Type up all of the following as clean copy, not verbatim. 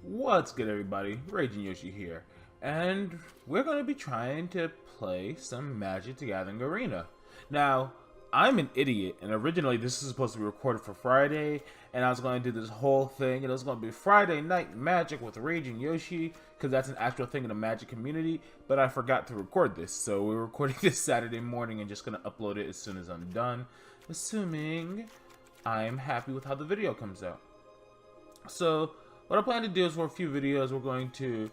What's good, everybody? RagingYoshi here, and we're going to be trying to play some Magic the Gathering Arena. Now, I'm an idiot, and originally this is supposed to be recorded for Friday, and I was going to do this whole thing, and it was going to be Friday Night Magic with RagingYoshi, because that's an actual thing in the Magic community, but I forgot to record this, so we're recording this Saturday morning and just going to upload it as soon as I'm done, assuming I'm happy with how the video comes out. So, what I plan to do is for a few videos, we're going to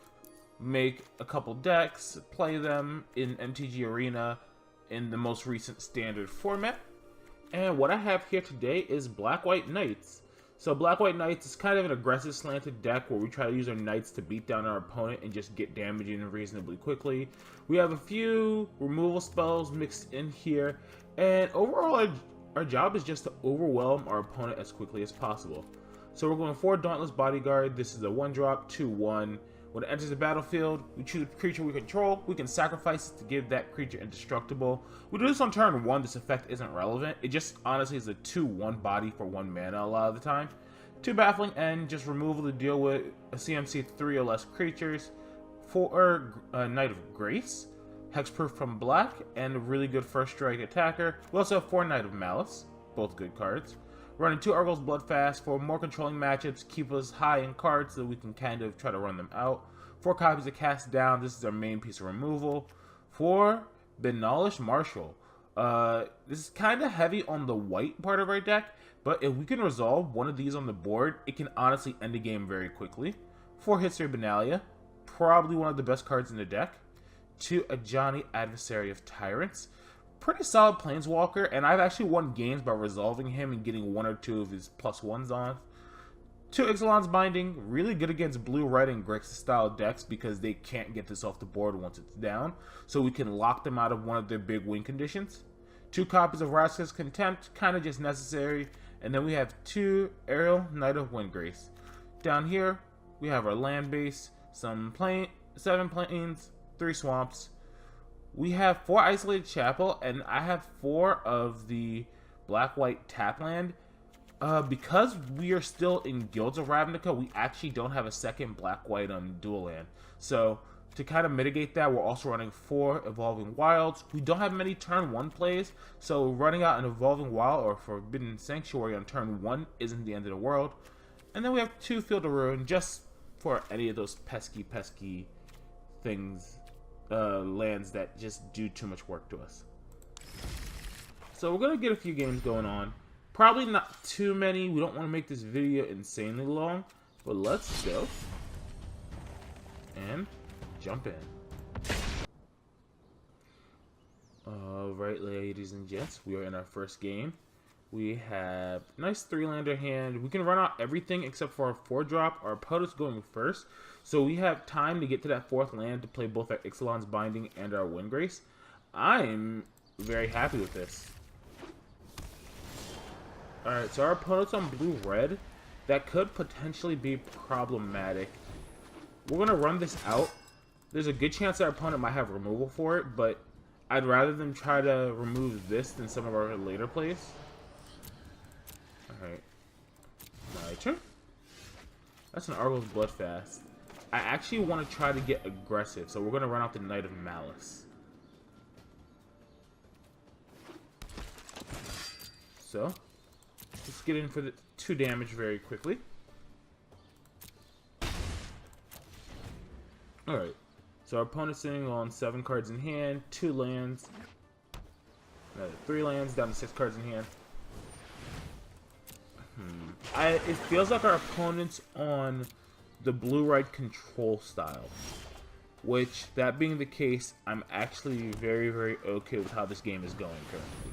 make a couple decks, play them in MTG Arena in the most recent standard format. And what I have here today is Black-White Knights. So Black-White Knights is kind of an aggressive slanted deck where we try to use our Knights to beat down our opponent and just get damage in reasonably quickly. We have a few removal spells mixed in here, and overall our job is just to overwhelm our opponent as quickly as possible. So we're going for Dauntless Bodyguard. This is a 1-drop, 2/1. When it enters the battlefield, we choose a creature we control. We can sacrifice it to give that creature indestructible. We do this on turn 1. This effect isn't relevant. It just honestly is a 2/1 body for 1 mana a lot of the time. 2 Baffling End, just removal to deal with a CMC 3 or less creatures. 4 Knight of Grace, hexproof from black, and a really good first strike attacker. We also have 4 Knight of Malice, both good cards. Running 2 Arguel's Bloodfast for more controlling matchups, keep us high in cards so we can kind of try to run them out. 4 copies of Cast Down, this is our main piece of removal. 4 Benalish Marshal. This is kind of heavy on the white part of our deck, but if we can resolve one of these on the board, it can honestly end the game very quickly. 4 History of Benalia, probably one of the best cards in the deck. 2 Ajani, Adversary of Tyrants. Pretty solid Planeswalker, and I've actually won games by resolving him and getting 1 or 2 of his +1s on. 2 Ixalan's Binding, really good against blue, red, and Grixis style decks because they can't get this off the board once it's down, so we can lock them out of one of their big win conditions. 2 copies of Vraska's Contempt, kind of just necessary, and then we have 2 Aryel, Knight of Windgrace. Down here, we have our land base, 7 plains, 3 swamps. We have 4 Isolated Chapel, and I have 4 of the Black-White tap land. Because we are still in Guilds of Ravnica, we actually don't have a second Black-White dual land. So, to kind of mitigate that, we're also running 4 Evolving Wilds. We don't have many turn 1 plays, so running out an Evolving Wild or Forbidden Sanctuary on turn 1 isn't the end of the world. And then we have 2 Field of Ruin, just for any of those pesky things. Lands that just do too much work to us. So we're going to get a few games going on. Probably not too many. We don't want to make this video insanely long. But let's go. And jump in. Alright, ladies and gents. We are in our first game. We have a nice 3-lander hand. We can run out everything except for our 4-drop. Our opponent's going first. So we have time to get to that 4th land to play both our Ixalan's Binding and our Windgrace. I'm very happy with this. Alright, so our opponent's on blue-red. That could potentially be problematic. We're going to run this out. There's a good chance our opponent might have removal for it, but I'd rather them try to remove this than some of our later plays. Alright. My turn. That's an Arguel's Bloodfast. I actually want to try to get aggressive, so we're going to run out the Knight of Malice. So, let's get in for the 2 damage very quickly. Alright, so our opponent's sitting on 7 cards in hand, 2 lands, 3 lands, down to 6 cards in hand. It feels like our opponent's on the blue-red control style, which, that being the case, I'm actually very okay with how this game is going currently.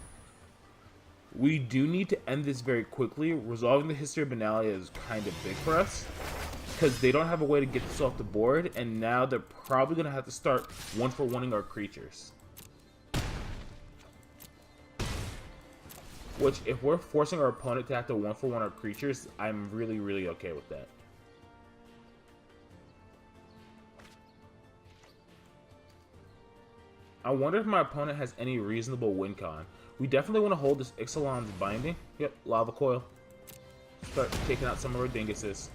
We do need to end this very quickly. Resolving the History of Benalia is kind of big for us, because they don't have a way to get this off the board, and now they're probably going to have to start 1-for-1ing our creatures. Which, if we're forcing our opponent to have to 1-for-1 our creatures, I'm really okay with that. I wonder if my opponent has any reasonable win con. We definitely want to hold this Ixalan's Binding. Yep, Lava Coil. Start taking out some of our dinguses.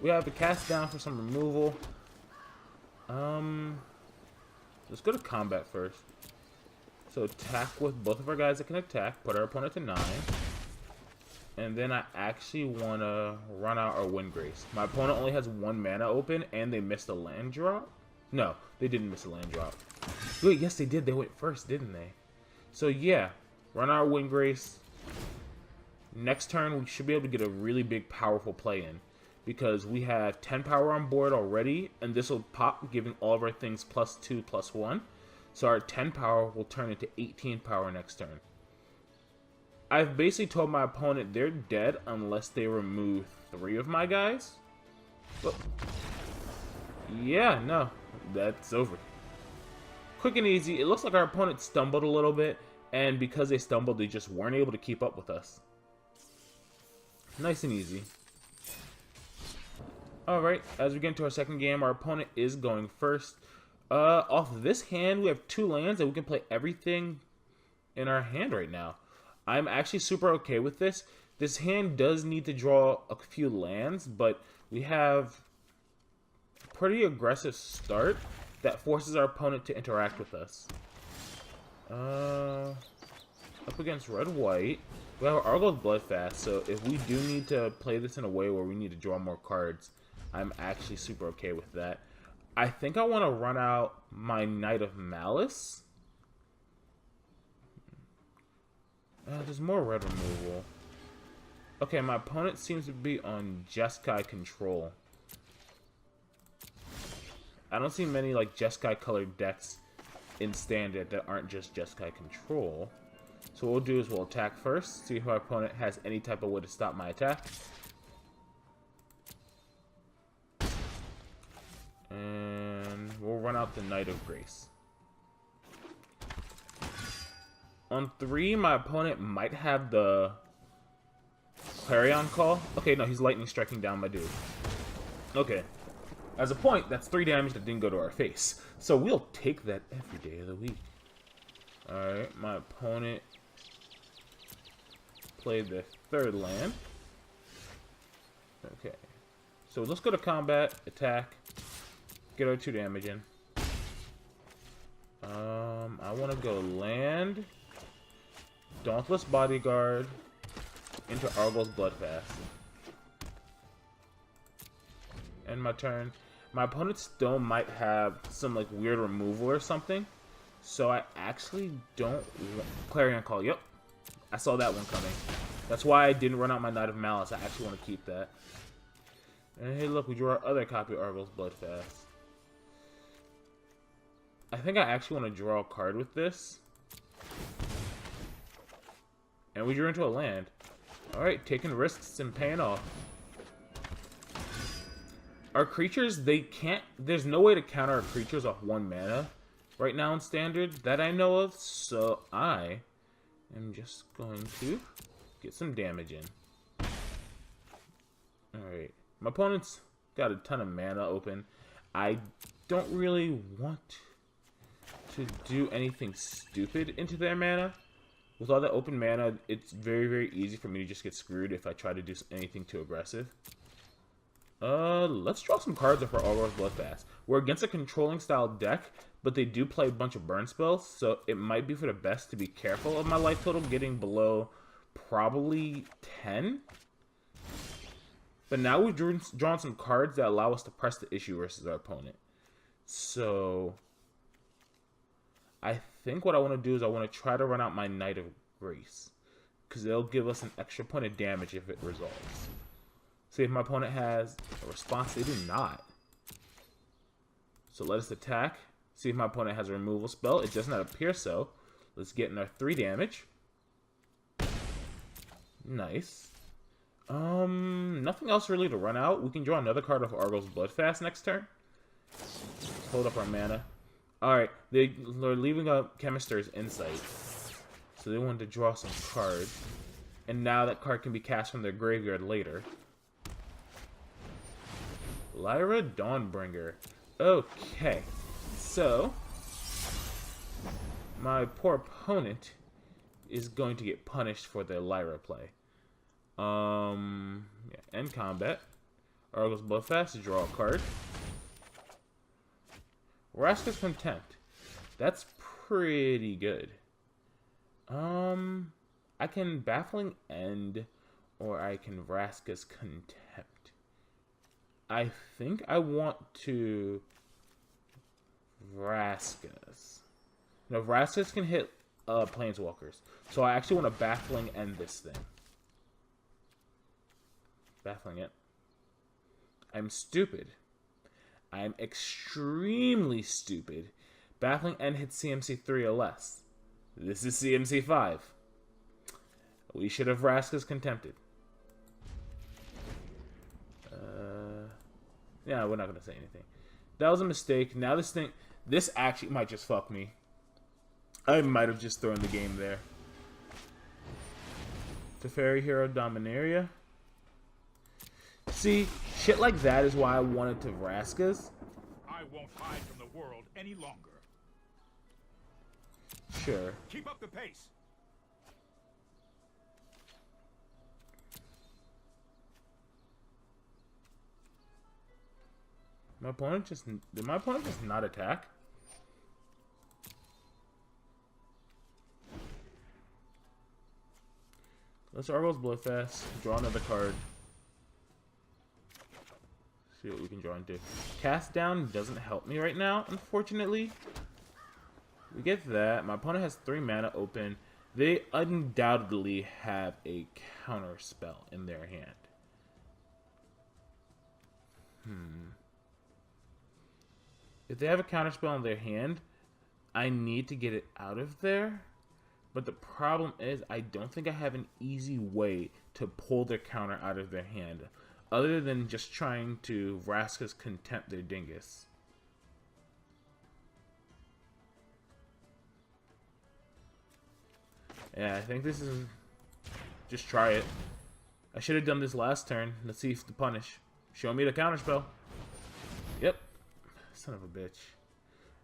we have to cast down for some removal. Let's go to combat first. So attack with both of our guys that can attack, put our opponent to 9. And then I actually want to run out our Windgrace. My opponent only has 1 mana open, and they missed a land drop. No, they didn't miss a land drop. Wait, yes they did. They went first, didn't they? So yeah, run our Windgrace. Next turn, we should be able to get a really big, powerful play in. Because we have 10 power on board already, and this will pop, giving all of our things +2, +1. So our 10 power will turn into 18 power next turn. I've basically told my opponent they're dead unless they remove 3 of my guys. But yeah, no, that's over. Quick and easy. It looks like our opponent stumbled a little bit, and because they stumbled, they just weren't able to keep up with us. Nice and easy. Alright, as we get into our second game, our opponent is going first. Off of this hand, we have 2 lands, and we can play everything in our hand right now. I'm actually super okay with this. This hand does need to draw a few lands, but we have a pretty aggressive start that forces our opponent to interact with us. Up against red-white, we have Arguel's Bloodfast, so if we do need to play this in a way where we need to draw more cards, I'm actually super okay with that. I think I want to run out my Knight of Malice. There's more red removal. Okay, my opponent seems to be on Jeskai control. I don't see many like Jeskai colored decks in standard that aren't just Jeskai control. So what we'll do is we'll attack first, see if our opponent has any type of way to stop my attack. And we'll run out the Knight of Grace. On 3, my opponent might have the Clarion Call. Okay, no, he's lightning striking down my dude. Okay. As a point, that's 3 damage that didn't go to our face. So we'll take that every day of the week. Alright, my opponent played the 3rd land. Okay. So let's go to combat, attack, get our 2 damage in. I want to go land, Dauntless Bodyguard, into Arguel's Bloodfast. End my turn. My opponent still might have some like weird removal or something, so I actually don't want Clarion Call. Yep, I saw that one coming. That's why I didn't run out my Knight of Malice. I actually want to keep that. And hey, look, we drew our other copy of Arguel's Bloodfast. I think I actually want to draw a card with this. And we drew into a land. Alright, taking risks and paying off. Our creatures, they can't... There's no way to counter our creatures off 1 mana right now in Standard that I know of. So I am just going to get some damage in. Alright. My opponent's got a ton of mana open. I don't really want to do anything stupid into their mana. With all that open mana, it's very, very easy for me to just get screwed if I try to do anything too aggressive. Let's draw some cards for Arguel's Bloodfast. We're against a controlling style deck, but they do play a bunch of burn spells, so it might be for the best to be careful of my life total getting below probably 10. But now we've drawn some cards that allow us to press the issue versus our opponent. So I think what I want to do is I want to try to run out my Knight of Grace, because it'll give us an extra point of damage if it resolves. See if my opponent has a response. They do not. So let us attack. See if my opponent has a removal spell. It does not appear so. Let's get in our 3 damage. Nice. Nothing else really to run out. We can draw another card of Arguel's Bloodfast next turn. Let's hold up our mana. Alright, they're leaving up Chemister's Insight. So they wanted to draw some cards. And now that card can be cast from their graveyard later. Lyra Dawnbringer. Okay. So my poor opponent is going to get punished for their Lyra play. Yeah, end combat. Arguel's Bloodfast to draw a card. Vraska's Contempt. That's pretty good. I can Baffling End, or I can Vraska's Contempt. I think I want to Vraska's. No, Vraska's can hit Planeswalkers. So I actually want to Baffling End this thing. Baffling it. I'm stupid. I'm extremely stupid. Baffling End hits CMC 3 or less. This is CMC 5. We should have Vraska's Contempted. Yeah, we're not going to say anything. That was a mistake. Now this actually might just fuck me. I might have just thrown the game there. Teferi Hero Dominaria. See, shit like that is why I wanted to Vraska's. I won't hide from the world any longer. Sure. Keep up the pace. Did my opponent just not attack? Let's Arguel's Bloodfast. Draw another card. See what we can draw into. Cast Down doesn't help me right now, unfortunately. We get that. My opponent has 3 mana open. They undoubtedly have a counter spell in their hand. If they have a counter spell in their hand, I need to get it out of there. But the problem is, I don't think I have an easy way to pull their counter out of their hand, other than just trying to Vraska's Contempt their dingus. Yeah, I think this is... Just try it. I should have done this last turn. Let's see if the punish. Show me the counterspell. Yep. Son of a bitch.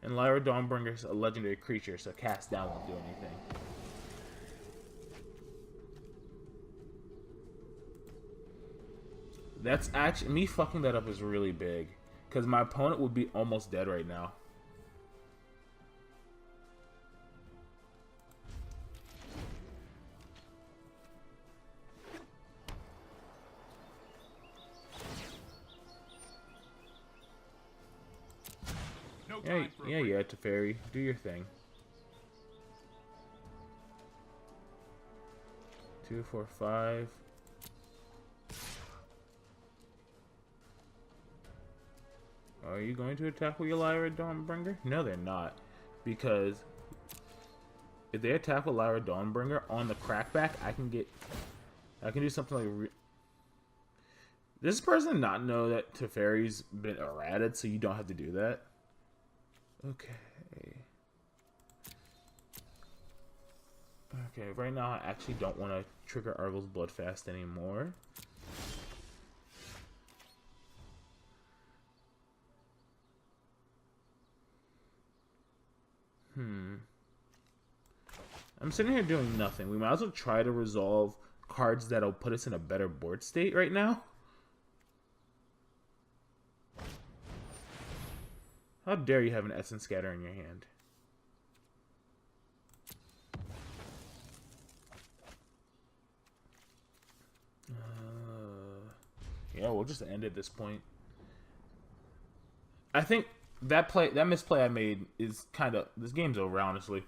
And Lyra Dawnbringer's a legendary creature, so cast down won't do anything. That's actually... Me fucking that up is really big. Because my opponent would be almost dead right now. Yeah, Teferi. Do your thing. 2, 4, 5. Are you going to attack with your Lyra Dawnbringer? No, they're not. Because if they attack with Lyra Dawnbringer on the crackback, I can do something like... Does this person not know that Teferi's been errated, so you don't have to do that? Okay. Okay, right now I actually don't want to trigger Arguel's Bloodfast anymore. I'm sitting here doing nothing. We might as well try to resolve cards that'll put us in a better board state right now. How dare you have an Essence Scatter in your hand? Yeah, we'll just end at this point. I think that misplay I made is kind of... This game's over, honestly.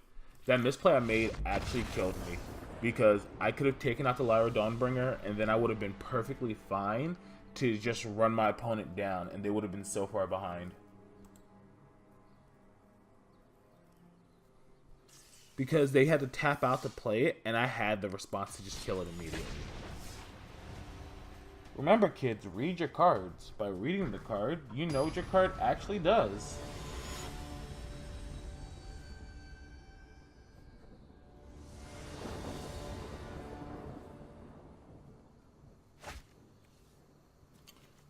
That misplay I made actually killed me. Because I could have taken out the Lyra Dawnbringer, and then I would have been perfectly fine to just run my opponent down, and they would have been so far behind. Because they had to tap out to play it, and I had the response to just kill it immediately. Remember, kids, read your cards. By reading the card, you know what your card actually does.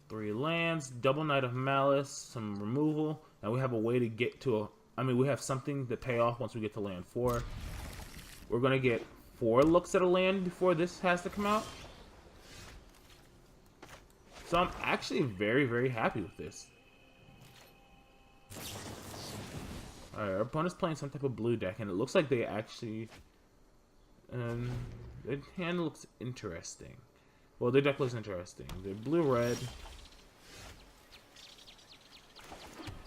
Three lands, double Knight of Malice, some removal, and we have a way to get to a... I mean, we have something to pay off once we get to land 4. We're going to get 4 looks at a land before this has to come out. So I'm actually very, very happy with this. Alright, our opponent's playing some type of blue deck, and it looks like they actually... their hand looks interesting. Well, their deck looks interesting. They're blue-red.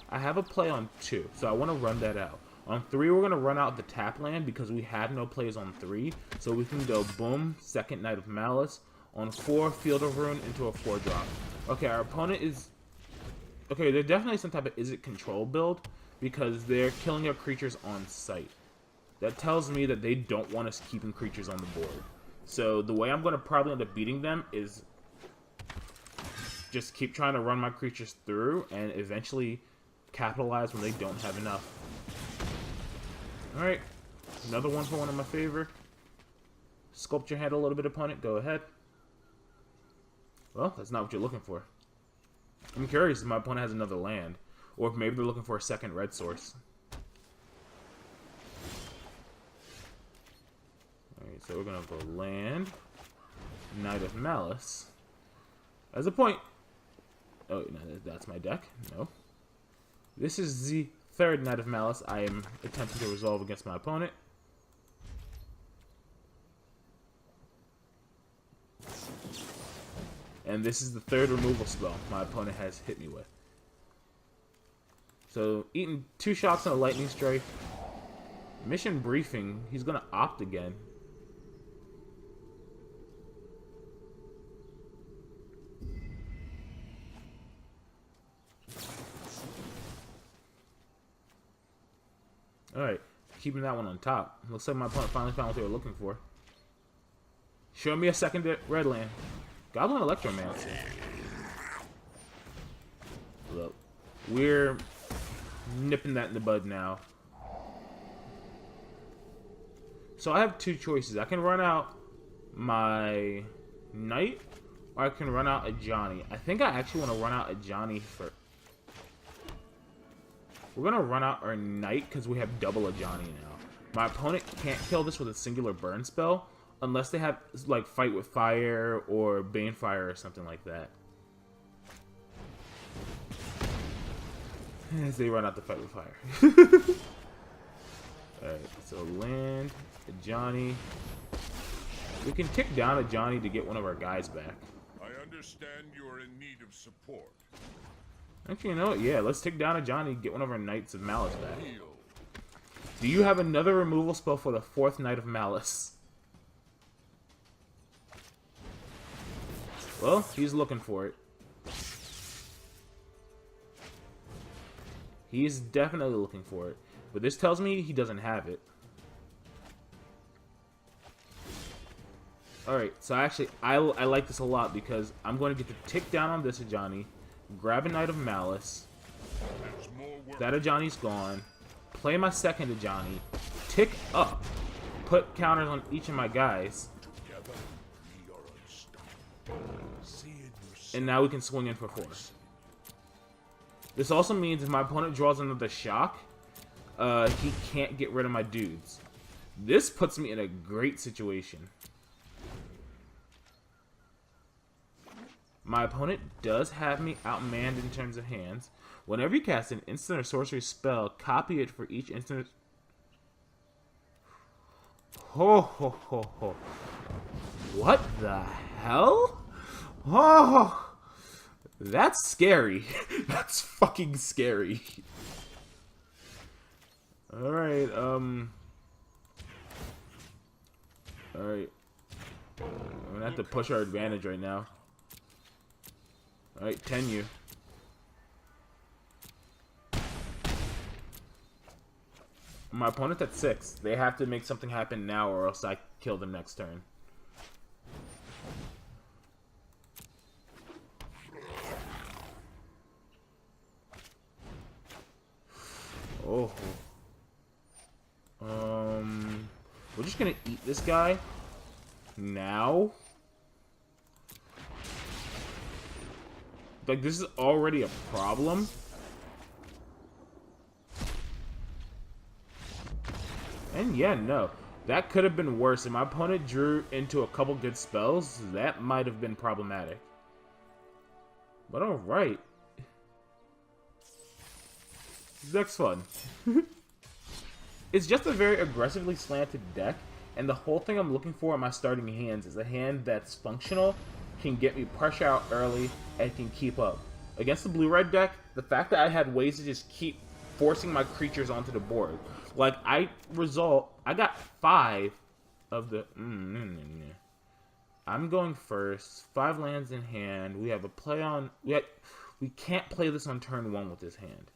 I have a play on 2, so I want to run that out. On 3, we're going to run out the tap land because we have no plays on 3. So we can go boom, second Knight of Malice. On 4, Field of Ruin into a 4-drop. Okay, our opponent is... Okay, they're definitely some type of is-it control build because they're killing our creatures on sight. That tells me that they don't want us keeping creatures on the board. So the way I'm going to probably end up beating them is just keep trying to run my creatures through and eventually capitalize when they don't have enough. Alright, another one for one in my favor. Sculpt your hand a little bit, opponent. Go ahead. Well, that's not what you're looking for. I'm curious if my opponent has another land, or if maybe they're looking for a second red source. Alright, so we're gonna go land, Knight of Malice. As a point. Oh, no, that's my deck. No. This is the third Knight of Malice I am attempting to resolve against my opponent. And this is the third removal spell my opponent has hit me with. So, eating 2 shots on a lightning strike. Mission briefing, he's gonna opt again. Alright, keeping that one on top. Looks like my opponent finally found what they were looking for. Show me a second red land. Goblin Electromancer. Look, we're nipping that in the bud now. So I have 2 choices. I can run out my Knight, or I can run out Ajani. I think I actually want to run out Ajani first. We're going to run out our Knight because we have double Ajani now. My opponent can't kill this with a singular burn spell unless they have, like, Fight with Fire or Banefire or something like that. As they run out the Fight with Fire. Alright, so land, Ajani. We can tick down Ajani to get one of our guys back. I understand you're in need of support. Actually, you know what? Yeah, let's take down Ajani, get one of our Knights of Malice back. Do you have another removal spell for the 4th Knight of Malice? Well, he's looking for it. He's definitely looking for it. But this tells me he doesn't have it. Alright, so actually, I like this a lot because I'm going to get to tick down on this Ajani, grab a Knight of Malice. That Ajani's gone. Play my second Ajani. Tick up. Put counters on each of my guys. And now we can swing in for 4. This also means if my opponent draws another shock, he can't get rid of my dudes. This puts me in a great situation. My opponent does have me outmanned in terms of hands. Whenever you cast an instant or sorcery spell, copy it for each instant. Ho ho ho ho. What the hell? Oh, that's scary. That's fucking scary. Alright, Alright. I'm gonna have to push our advantage right now. Alright, 10 you. My opponent's at 6. They have to make something happen now or else I kill them next turn. Oh. We're just gonna eat this guy now. Like, this is already a problem. And yeah, no. That could have been worse. If my opponent drew into a couple good spells, that might have been problematic. But alright. This deck's fun. It's just a very aggressively slanted deck, and the whole thing I'm looking for in my starting hands is a hand that's functional, can get me pressure out early, and can keep up. Against the blue-red deck, the fact that I had ways to just keep forcing my creatures onto the board. Like, I got 5 of the... I'm going first. 5 lands in hand. We have a play on... We can't play this on turn 1 with this hand.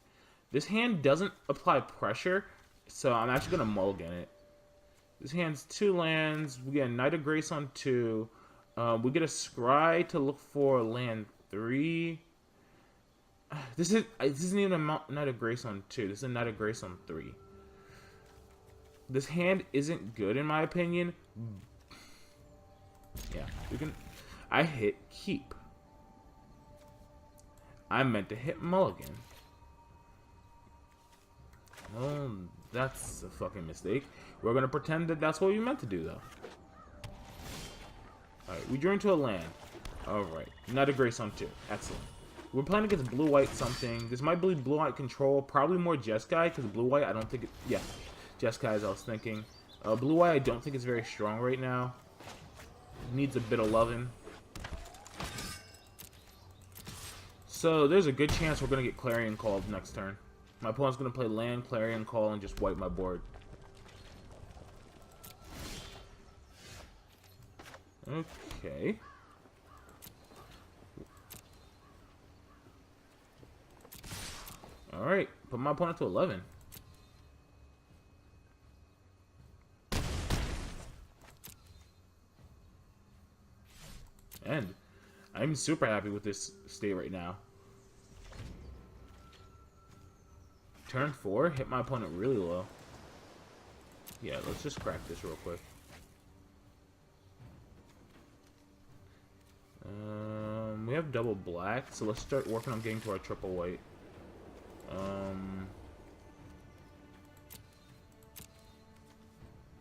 This hand doesn't apply pressure, so I'm actually going to mulligan it. This hand's 2 lands. We get a Knight of Grace on 2. We get a Scry to look for land 3. This isn't even a Knight of Grace on 2. This is a Knight of Grace on 3. This hand isn't good in my opinion. Yeah, I hit keep. I meant to hit mulligan. Oh, that's a fucking mistake. We're gonna pretend that that's what we meant to do, though. Alright, we drew into a land. Alright, Knight of Grace on 2. Excellent. We're playing against blue-white something. This might be blue-white control. Probably more Jeskai, because blue-white, I don't think it... Yeah, Jeskai, as I was thinking. Blue-white, I don't think it's very strong right now. Needs a bit of loving. So, there's a good chance we're going to get Clarion Called next turn. My opponent's going to play land, Clarion Call, and just wipe my board. Okay. Alright, put my opponent to 11. And I'm super happy with this state right now. Turn 4, hit my opponent really low. Yeah, let's just crack this real quick. We have double black, so let's start working on getting to our triple white.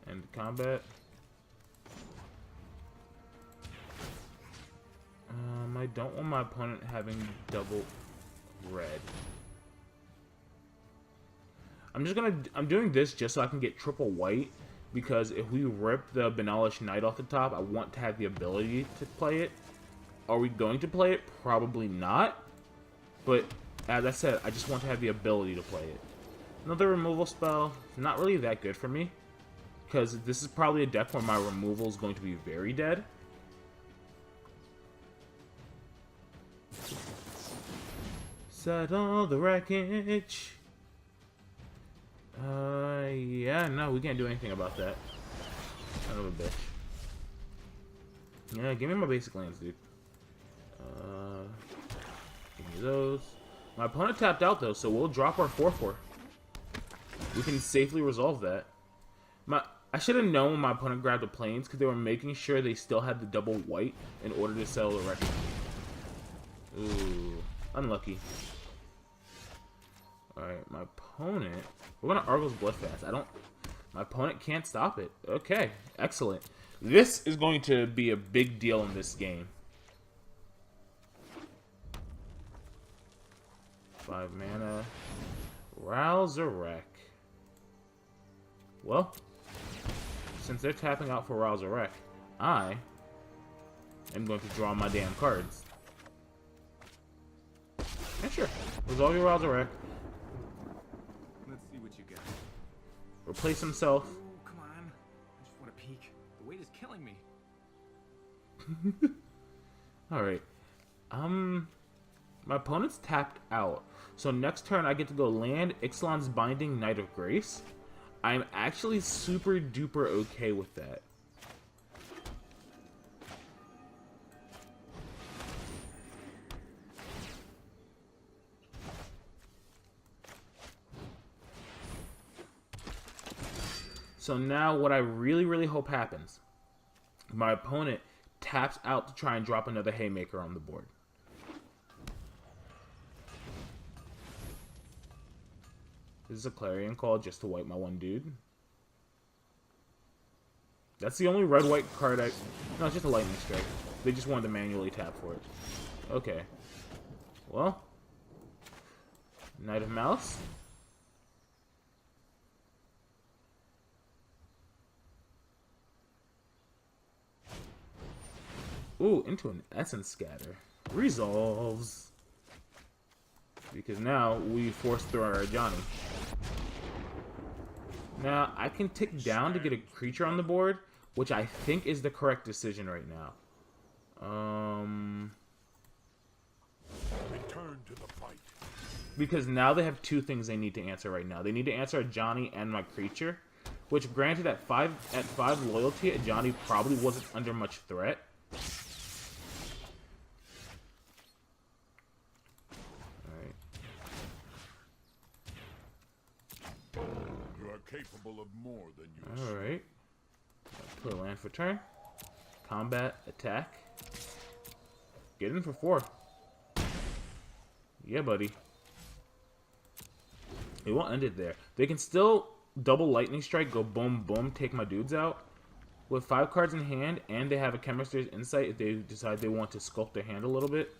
End combat. I don't want my opponent having double red. I'm doing this just so I can get triple white, because if we rip the Benalish Knight off the top, I want to have the ability to play it. Are we going to play it? Probably not. But, as I said, I just want to have the ability to play it. Another removal spell. Not really that good for me, because this is probably a deck where my removal is going to be very dead. Settle the wreckage. Yeah, no, we can't do anything about that. Son of a bitch. Yeah, give me my basic lands, dude. Give me those. My opponent tapped out, though, so we'll drop our 4/4. We can safely resolve that. I should have known when my opponent grabbed the planes, because they were making sure they still had the double white in order to settle the wreckage. Ooh, unlucky. Alright, my opponent... We're gonna Arguel's Bloodfast. My opponent can't stop it. Okay, excellent. This is going to be a big deal in this game. 5 mana. Ralzarek. Well, since they're tapping out for Ralzarek, I am going to draw my damn cards. Yeah, sure. Resolve your Ralzarek. Let's see what you got. Replace himself. Oh, come on. I just want to peek. The weight is killing me. Alright. My opponent's tapped out. So next turn I get to go land Ixalan's Binding, Knight of Grace. I'm actually super duper okay with that. So now what I really hope happens, my opponent taps out to try and drop another Haymaker on the board. This is a Clarion Call just to wipe my one dude. That's the only red-white card No, it's just a Lightning Strike. They just wanted to manually tap for it. Okay. Well, Knight of Malice. Ooh, into an Essence Scatter. Resolves. Because now we force through our Ajani. Now, I can tick down to get a creature on the board, which I think is the correct decision right now. Return to the fight. Because now they have two things they need to answer right now. They need to answer Ajani and my creature, which granted at 5 loyalty, Ajani probably wasn't under much threat. Alright. You are capable of more than you assume. Alright. Put a land for turn. Combat, attack. Get in for 4. Yeah, buddy. It won't end it there. They can still double lightning strike, go boom, boom, take my dudes out. With 5 cards in hand, and they have a Chemist's Insight if they decide they want to sculpt their hand a little bit.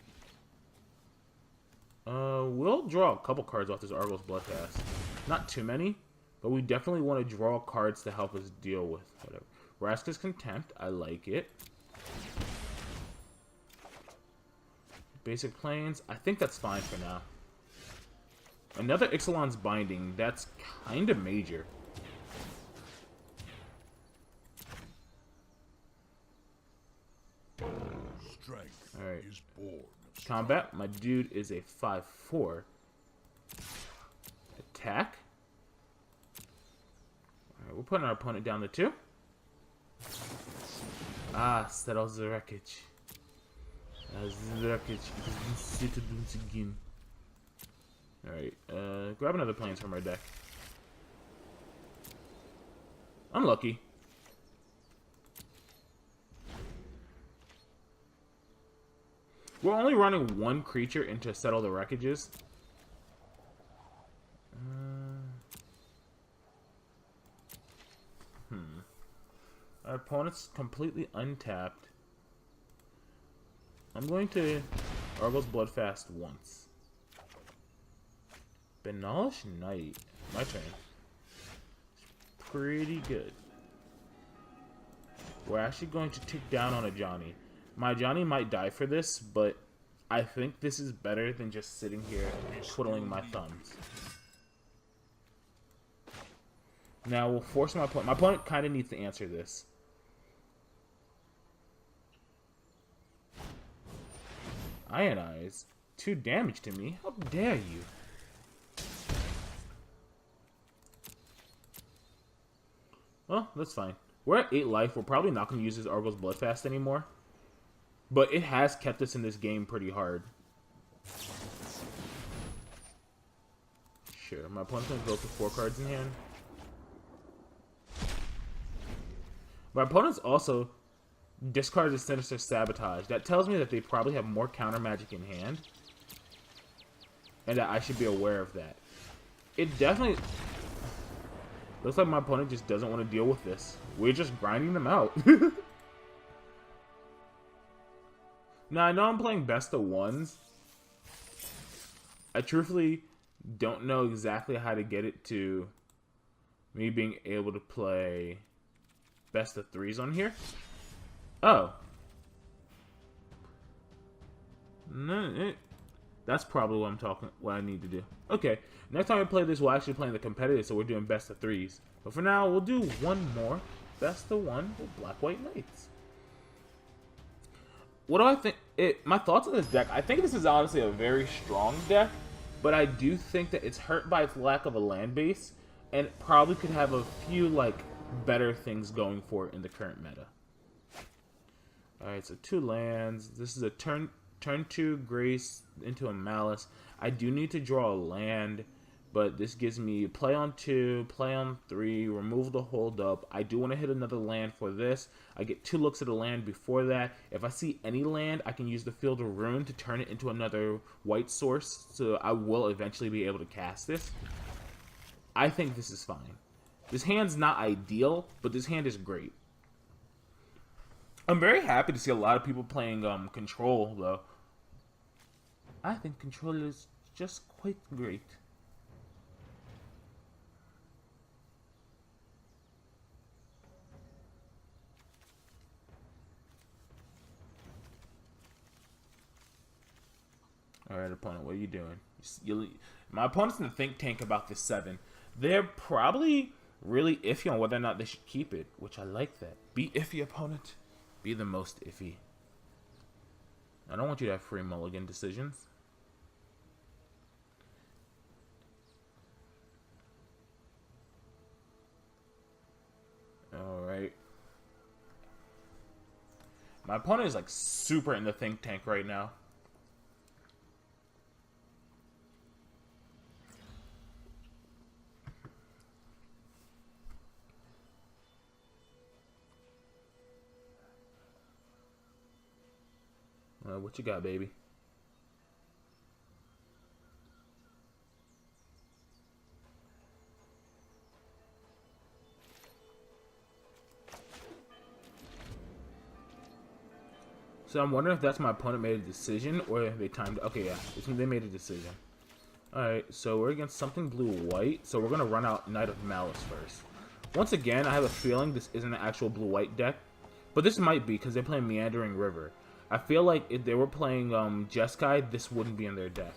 We'll draw a couple cards off this Arguel's Bloodcast. Not too many, but we definitely want to draw cards to help us deal with whatever. Vraska's Contempt, I like it. Basic Plains, I think that's fine for now. Another Ixalan's Binding, that's kind of major. Strength Alright. is born of Combat, my dude is a 5/4. Attack. Alright, we're putting our opponent down to 2. Ah, settles the wreckage. The wreckage is settled once again. Alright, grab another Plains from our deck. Unlucky. We're only running 1 creature into Settle the Wreckages. Our opponent's completely untapped. I'm going to Arguel's Bloodfast once. Benalish Knight. My turn. Pretty good. We're actually going to tick down on Ajani. My Ajani might die for this, but I think this is better than just sitting here twiddling my thumbs. Now we'll force my opponent. My opponent kind of needs to answer this. Ionize. 2 damage to me. How dare you? Well, that's fine. We're at 8 life. We're probably not going to use this Arguel's Bloodfast anymore. But it has kept us in this game pretty hard. Sure, my opponent's going to go with 4 cards in hand. My opponent's also discarded a Sinister Sabotage. That tells me that they probably have more counter magic in hand. And that I should be aware of that. It definitely looks like my opponent just doesn't want to deal with this. We're just grinding them out. Now, I know I'm playing best of 1s. I truthfully don't know exactly how to get it to me being able to play best of 3s on here. Oh. No, that's probably what I need to do. Okay, next time we play this, we'll actually play in the competitive, so we're doing best of 3s. But for now, we'll do one more best of 1 with Black White Knights. What do I think? My thoughts on this deck, I think this is honestly a very strong deck, but I do think that it's hurt by its lack of a land base, and it probably could have a few, like, better things going for it in the current meta. Alright, so 2 lands. This is a turn 2 Grace into a Malice. I do need to draw a land, but this gives me play on 2, play on 3, remove the hold up. I do want to hit another land for this. I get 2 looks at a land before that. If I see any land, I can use the Field of Ruin to turn it into another white source, so I will eventually be able to cast this. I think this is fine. This hand's not ideal, but this hand is great. I'm very happy to see a lot of people playing Control, though. I think control is just quite great. Alright, opponent, what are you doing? My opponent's in the think tank about this 7. They're probably really iffy on whether or not they should keep it, which I like that. Be iffy, opponent. Be the most iffy. I don't want you to have free mulligan decisions. Alright. My opponent is like super in the think tank right now. What you got, baby? So I'm wondering if that's my opponent made a decision or they timed. Okay, yeah, they made a decision. Alright, so we're against something blue-white, so we're going to run out Knight of Malice first. Once again, I have a feeling this isn't an actual blue-white deck, but this might be because they're playing Meandering River. I feel like if they were playing Jeskai, this wouldn't be in their deck.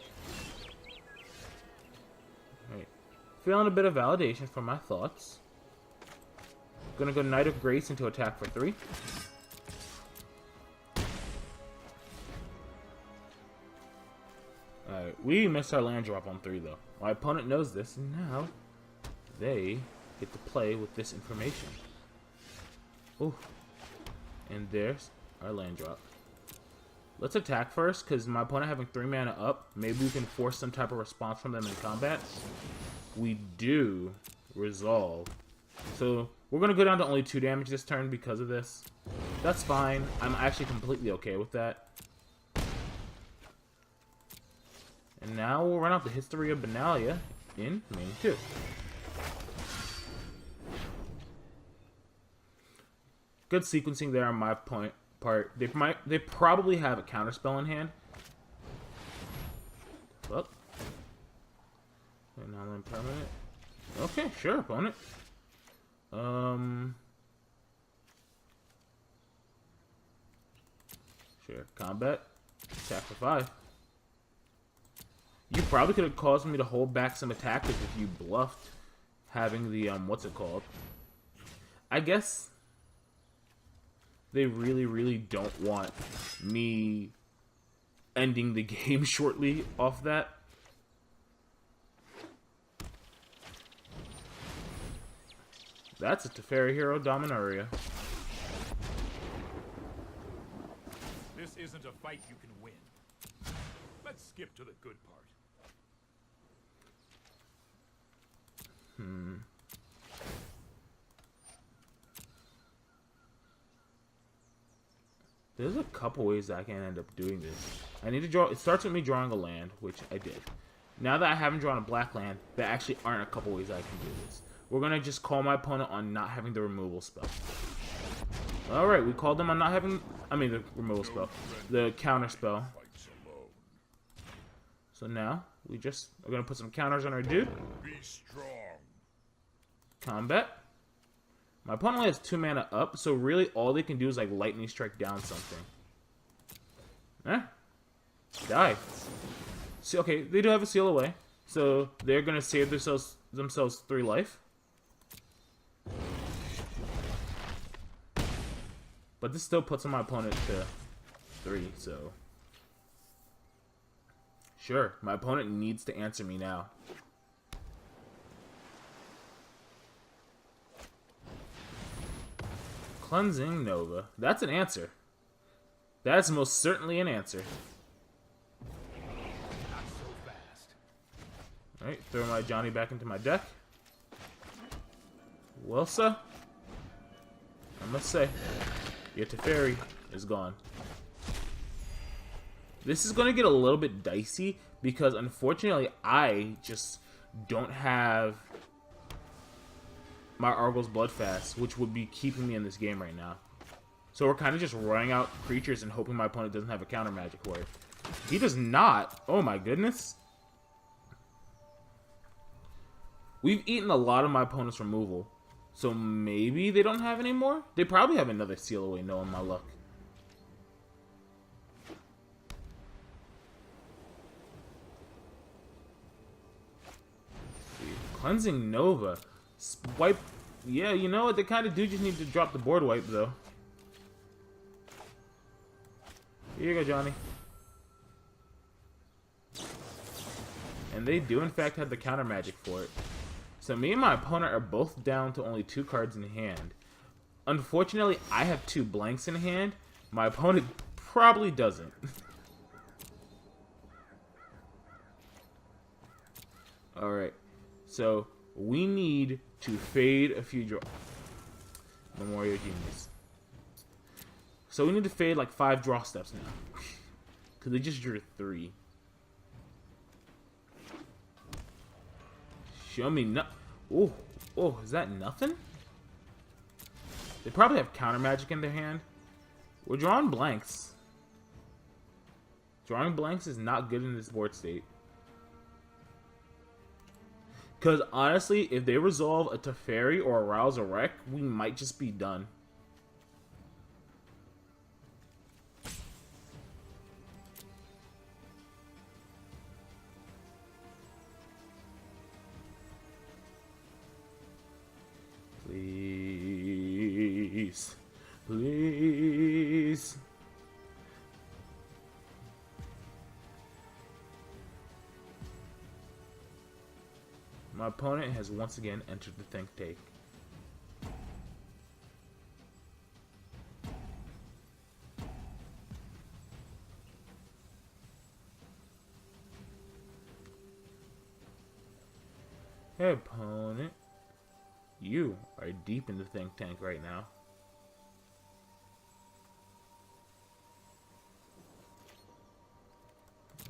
Alright, feeling a bit of validation from my thoughts. Gonna go Knight of Grace into attack for 3. Alright, we missed our land drop on 3 though. My opponent knows this, and now they get to play with this information. Oh, and there's our land drop. Let's attack first, because my opponent having 3 mana up, maybe we can force some type of response from them in combat. We do resolve. So we're going to go down to only 2 damage this turn because of this. That's fine. I'm actually completely okay with that. And now we'll run out the History of Benalia in main 2. Good sequencing there on my part. They probably have a counterspell in hand. Well, non permanent. Okay, sure, opponent. Sure, combat. Attack for 5. You probably could have caused me to hold back some attackers if you bluffed having the what's it called? I guess they really don't want me ending the game shortly off that. That's a Teferi Hero Dominaria. This isn't a fight you can win. Let's skip to the good part. There's a couple ways I can end up doing this. I need to draw. It starts with me drawing a land, which I did. Now that I haven't drawn a black land, there actually aren't a couple ways I can do this. We're gonna just call my opponent on not having the removal spell. Alright, we called them on not having, the removal spell. The counter spell. So now, we just are gonna put some counters on our dude. Be strong. Combat. My opponent only has 2 mana up, so really all they can do is like lightning strike down something. Die. See, okay, they do have a seal away, so they're gonna save themselves 3 life. But this still puts my opponent to 3, so sure, my opponent needs to answer me now. Cleansing Nova. That's an answer. That's most certainly an answer. Not so fast. Alright, throw my Ajani back into my deck. Well, sir, I must say, your Teferi is gone. This is going to get a little bit dicey because, unfortunately, I just don't have my Arguel's Bloodfast, which would be keeping me in this game right now. So we're kind of just running out creatures and hoping my opponent doesn't have a counter magic for it. He does not. Oh my goodness. We've eaten a lot of my opponent's removal. So maybe they don't have any more? They probably have another seal away, knowing my luck. Cleansing Nova. Wipe. Yeah, you know what? They kind of do just need to drop the board wipe, though. Here you go, Johnny. And they do, in fact, have the counter magic for it. So me and my opponent are both down to only 2 cards in hand. Unfortunately, I have 2 blanks in hand. My opponent probably doesn't. Alright. So, we need to fade a few draw. Memorial Genius. So we need to fade like 5 draw steps now. Because they just drew 3. Show me no. Oh, is that nothing? They probably have counter magic in their hand. We're drawing blanks. Drawing blanks is not good in this board state. Because honestly, if they resolve a Teferi or a Rouse a Wreck, we might just be done. Please. Please. My opponent has once again entered the think tank. Hey, opponent. You are deep in the think tank right now.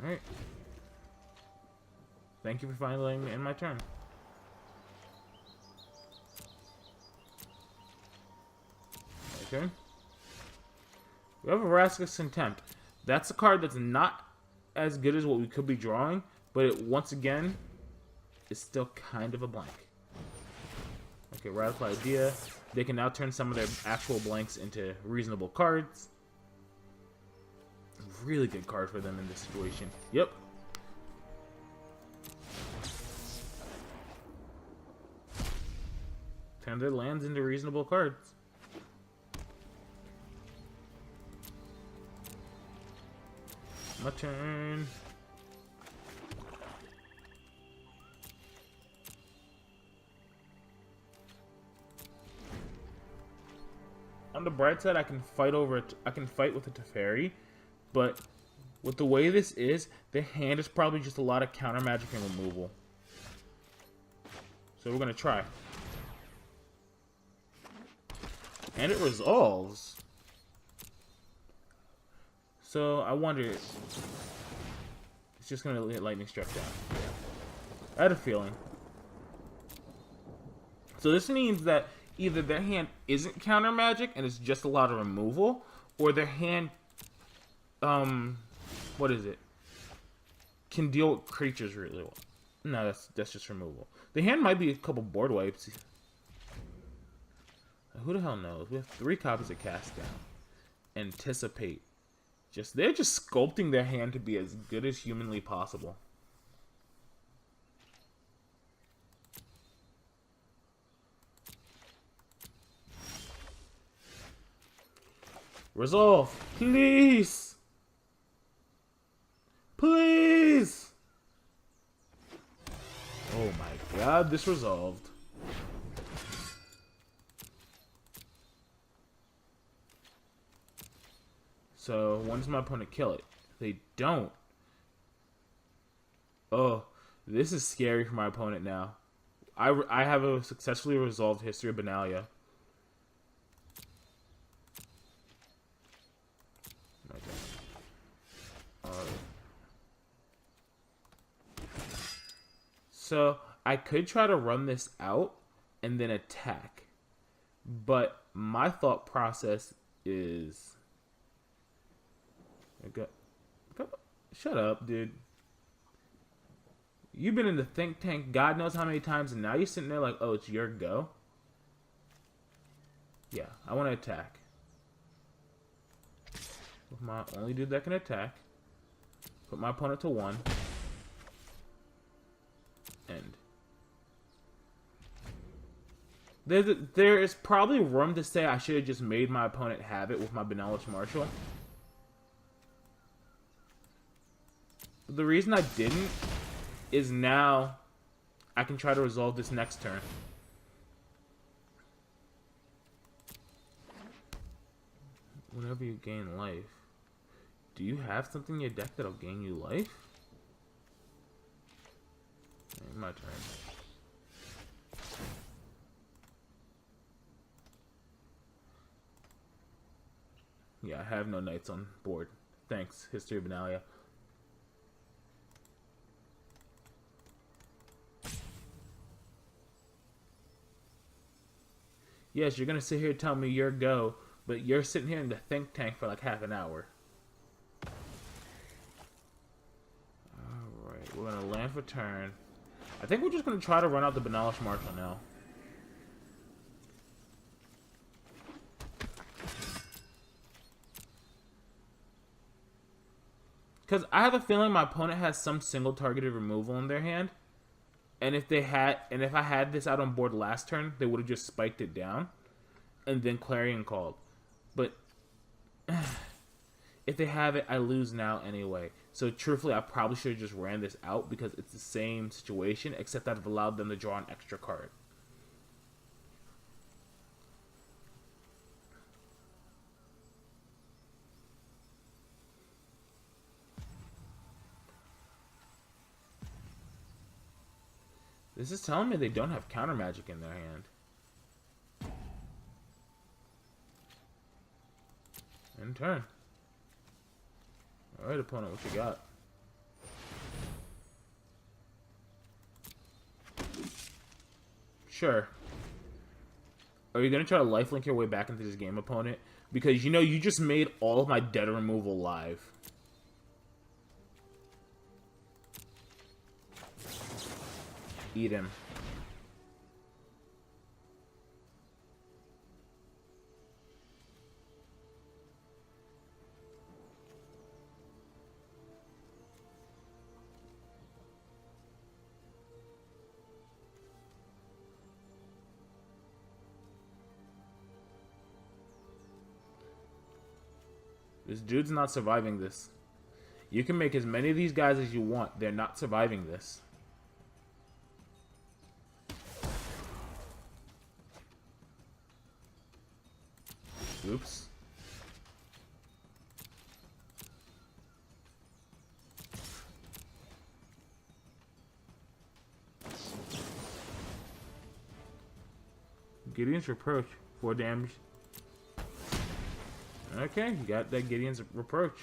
Alright. Thank you for finally letting me end my turn. Okay. We have a Vraska's Contempt. That's a card that's not as good as what we could be drawing, but it once again is still kind of a blank. Okay, radical idea. They can now turn some of their actual blanks into reasonable cards. Really good card for them in this situation. Yep. Turn their lands into reasonable cards. My turn. On the bright side, I can fight with a Teferi, but with the way this is, the hand is probably just a lot of counter magic and removal. So we're gonna try. And it resolves. So I wonder, it's just gonna hit lightning strike down. I had a feeling. So this means that either their hand isn't counter magic and it's just a lot of removal, or their hand, what is it? Can deal with creatures really well. No, that's just removal. The hand might be a couple board wipes. Who the hell knows? We have 3 copies of Cast Down. Anticipate. They're just sculpting their hand to be as good as humanly possible. Resolve, please. Please. Oh my god, this resolved. So, when does my opponent kill it? They don't. Oh, this is scary for my opponent now. I have a successfully resolved History of Benalia. So, I could try to run this out and then attack. But my thought process is... Shut up, dude. You've been in the think tank God knows how many times, and now you're sitting there like, oh, it's your go? Yeah, I want to attack. With my only dude that can attack. Put my opponent to 1. End. There is probably room to say I should have just made my opponent have it with my Benalish Marshal. But the reason I didn't is now I can try to resolve this next turn. Whenever you gain life. Do you have something in your deck that'll gain you life? Okay, my turn. Yeah, I have no knights on board. Thanks, History of Benalia. Yes, you're gonna sit here and tell me your go, but you're sitting here in the think tank for like half an hour. Alright, we're gonna land for turn. I think we're just gonna try to run out the Benalish Marshal now. Because I have a feeling my opponent has some single targeted removal in their hand. And if I had this out on board last turn, they would have just spiked it down and then Clarion called. But if they have it, I lose now anyway. So truthfully, I probably should have just ran this out because it's the same situation, except I've allowed them to draw an extra card. This is telling me they don't have counter magic in their hand. End turn. Alright, opponent, what you got? Sure. Are you going to try to lifelink your way back into this game, opponent? Because, you know, you just made all of my dead removal live. Eat him. This dude's not surviving this. You can make as many of these guys as you want. They're not surviving this. Oops. Gideon's Reproach. 4 damage. Okay, you got that Gideon's Reproach.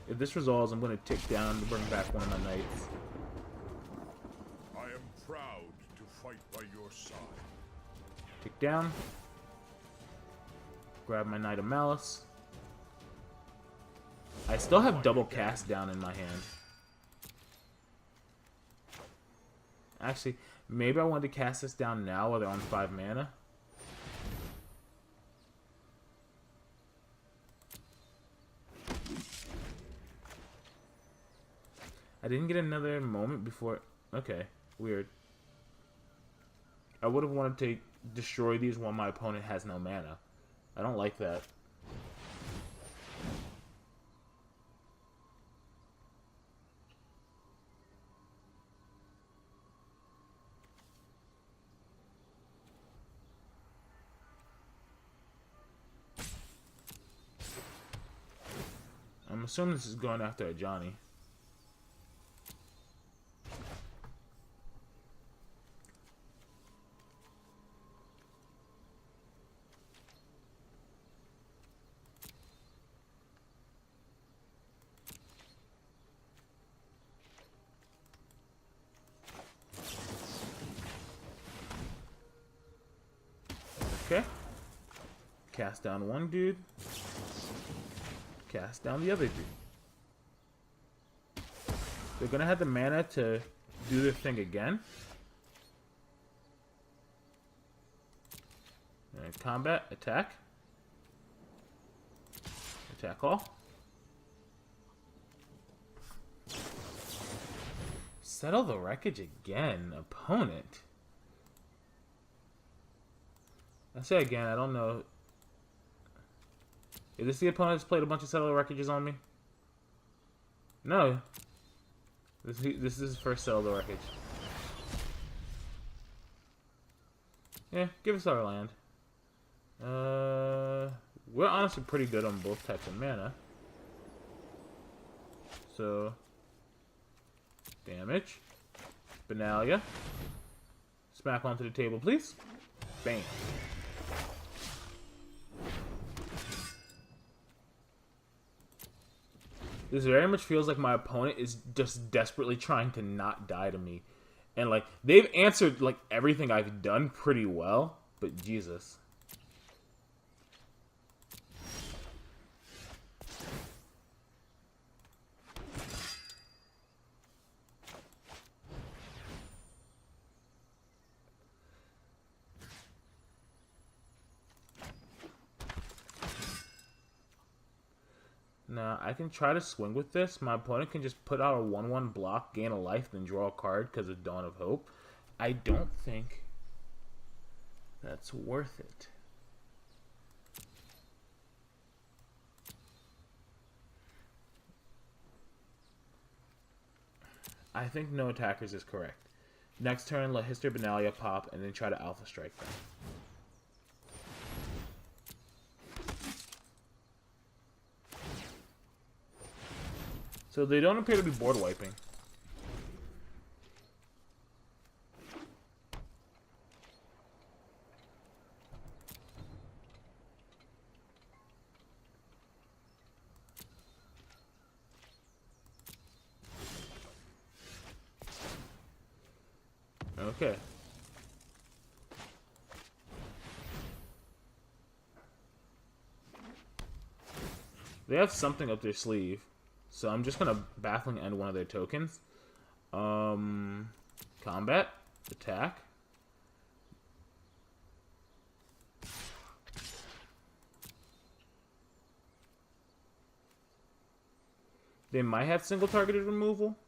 If this resolves, I'm going to tick down to bring back one of my knights. I am proud to fight by your side. Tick down. Grab my Knight of Malice. I still have double cast down in my hand. Actually, maybe I wanted to cast this down now while they're on 5 mana. I didn't get another moment before... Okay, weird. I would have wanted to destroy these while my opponent has no mana. I don't like that. I'm assuming this is going after Ajani. Cast down one dude. Cast down the other dude. They're gonna have the mana to do their thing again. Alright, combat, attack. Attack all. Settle the wreckage again, opponent. I say again, I don't know. Is this the opponent that's played a bunch of settle the wreckages on me? No. This is his first settle the wreckage. Yeah, give us our land. We're honestly pretty good on both types of mana. So, damage. Benalia. Smack onto the table, please. Bam. This very much feels like my opponent is just desperately trying to not die to me. And, like, they've answered, like, everything I've done pretty well. But, Jesus. Now, I can try to swing with this. My opponent can just put out a 1/1 block, gain a life, then draw a card because of Dawn of Hope. I don't think that's worth it. I think no attackers is correct. Next turn, let History of Benalia pop, and then try to Alpha Strike them. So they don't appear to be board wiping. Okay. They have something up their sleeve. So I'm just gonna Baffling End one of their tokens. Combat, attack. They might have single targeted removal.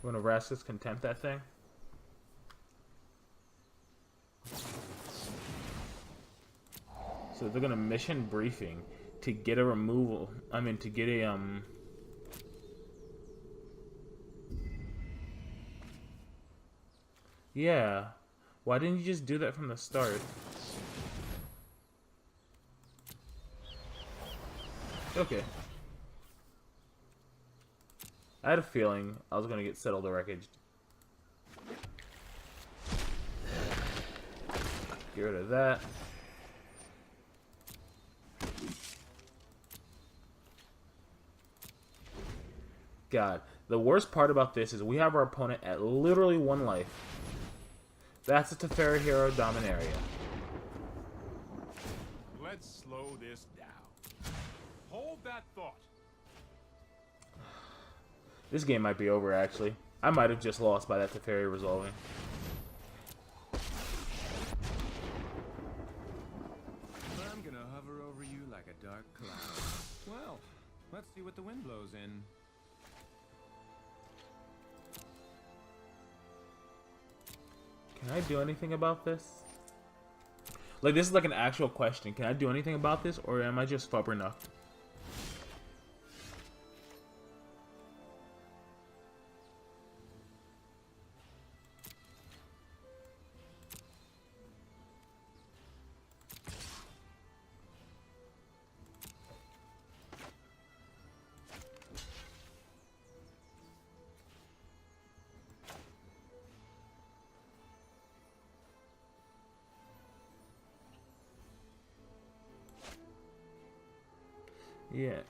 We're gonna Vraska's Contempt that thing. So they're gonna mission briefing to get a removal. I mean, to get a Yeah. Why didn't you just do that from the start? Okay. I had a feeling I was gonna get settled the wreckage. Get rid of that. God, the worst part about this is we have our opponent at literally 1 life. That's a Teferi Hero Dominaria. Let's slow this down. Hold that thought. This game might be over, actually. I might have just lost by that Teferi resolving. I'm gonna hover over you like a dark cloud. Well, let's see what the wind blows in. Can I do anything about this? Like, this is like an actual question. Can I do anything about this, or am I just fubber enough? Yeah.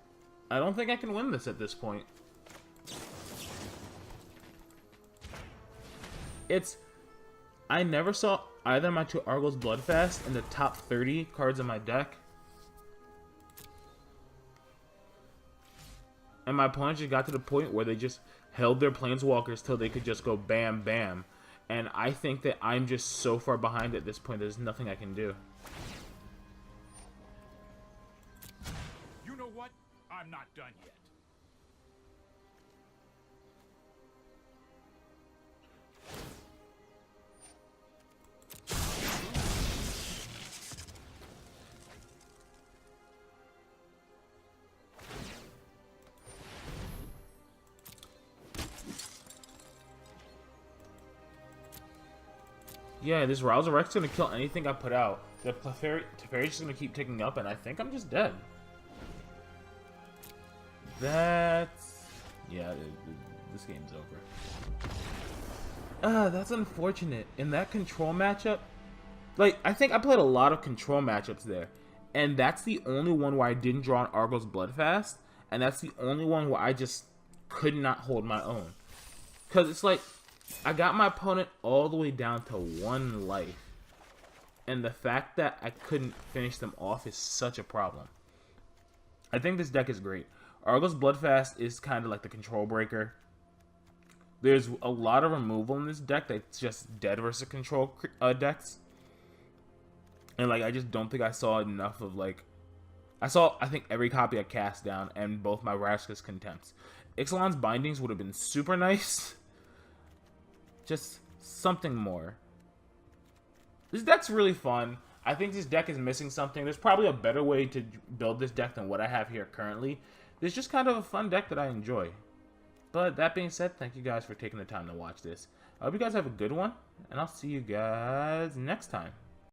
I don't think I can win this at this point. I never saw either of my two Arguel's Bloodfast in the top 30 cards in my deck. And my opponents just got to the point where they just held their Planeswalkers till they could just go bam, bam. And I think that I'm just so far behind at this point, there's nothing I can do. You know what? I'm not done yet. Yeah, this Rouser Rex gonna kill anything I put out. The Teferi's just gonna keep ticking up, and I think I'm just dead. That's... yeah, this game's over. That's unfortunate. In that control matchup, like, I think I played a lot of control matchups there, and that's the only one where I didn't draw an Arguel's Bloodfast, and that's the only one where I just could not hold my own. Because it's like, I got my opponent all the way down to 1 life. And the fact that I couldn't finish them off is such a problem. I think this deck is great. Arguel's Bloodfast is kind of like the control breaker. There's a lot of removal in this deck that's just dead versus control decks. And like, I just don't think I saw enough of like... I think every copy I cast down and both my Vraska's Contempts. Ixalan's Bindings would have been super nice. Just something more. This deck's really fun. I think this deck is missing something. There's probably a better way to build this deck than what I have here currently. It's just kind of a fun deck that I enjoy. But that being said, thank you guys for taking the time to watch this. I hope you guys have a good one, and I'll see you guys next time.